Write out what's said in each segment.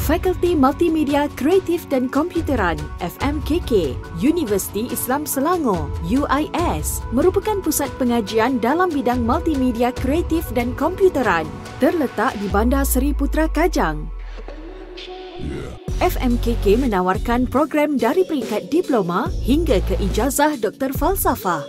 Fakulti Multimedia Kreatif dan Komputeran FMKK Universiti Islam Selangor UIS merupakan pusat pengajian dalam bidang multimedia kreatif dan komputeran terletak di Bandar Seri Putra Kajang. FMKK menawarkan program dari peringkat diploma hingga ke ijazah Doktor Falsafah.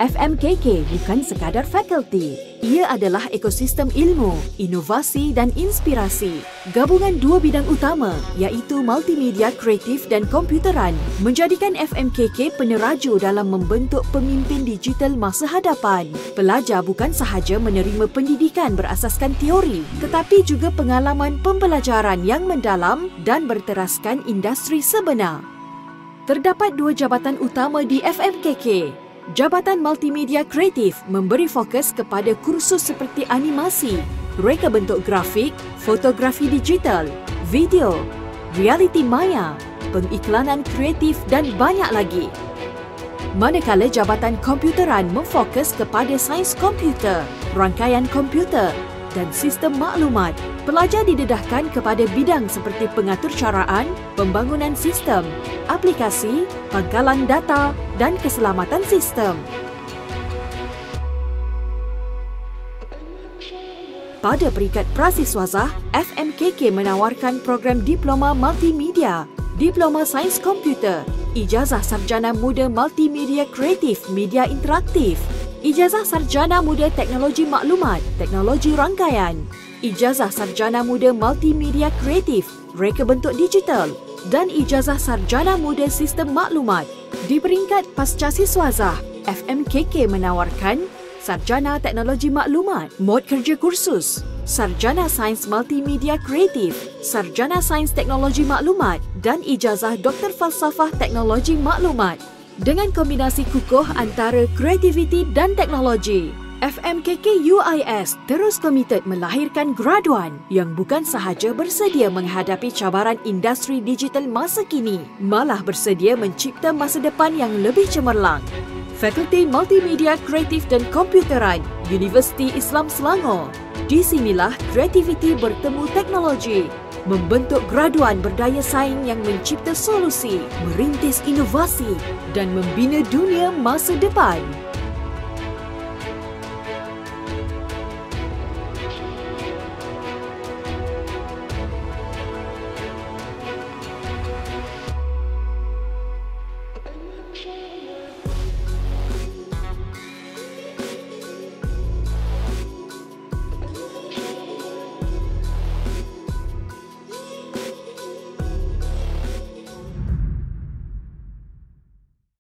FMKK bukan sekadar fakulti. Ia adalah ekosistem ilmu, inovasi dan inspirasi. Gabungan dua bidang utama iaitu multimedia kreatif dan komputeran menjadikan FMKK peneraju dalam membentuk pemimpin digital masa hadapan. Pelajar bukan sahaja menerima pendidikan berasaskan teori tetapi juga pengalaman pembelajaran yang mendalam dan berteraskan industri sebenar. Terdapat dua jabatan utama di FMKK. Jabatan Multimedia Kreatif memberi fokus kepada kursus seperti animasi, reka bentuk grafik, fotografi digital, video, realiti maya, pengiklanan kreatif dan banyak lagi. Manakala Jabatan Komputeran memfokus kepada sains komputer, rangkaian komputer dan sistem maklumat. Pelajar didedahkan kepada bidang seperti pengaturcaraan, pembangunan sistem, aplikasi, pangkalan data dan keselamatan sistem. Pada peringkat prasiswazah, FMKK menawarkan program Diploma Multimedia, Diploma Sains Komputer, Ijazah Sarjana Muda Multimedia Kreatif Media Interaktif, Ijazah Sarjana Muda Teknologi Maklumat, Teknologi Rangkaian, Ijazah Sarjana Muda Multimedia Kreatif, Reka Bentuk Digital dan Ijazah Sarjana Muda Sistem Maklumat. Di peringkat pascasiswazah, FMKK menawarkan Sarjana Teknologi Maklumat, Mod Kerja Kursus, Sarjana Sains Multimedia Kreatif, Sarjana Sains Teknologi Maklumat dan Ijazah Doktor Falsafah Teknologi Maklumat. Dengan kombinasi kukuh antara kreativiti dan teknologi, FMKK UIS terus komited melahirkan graduan yang bukan sahaja bersedia menghadapi cabaran industri digital masa kini, malah bersedia mencipta masa depan yang lebih cemerlang. Fakulti Multimedia Kreatif dan Komputeran Universiti Islam Selangor. Di sinilah kreativiti bertemu teknologi, membentuk graduan berdaya saing yang mencipta solusi, merintis inovasi dan membina dunia masa depan.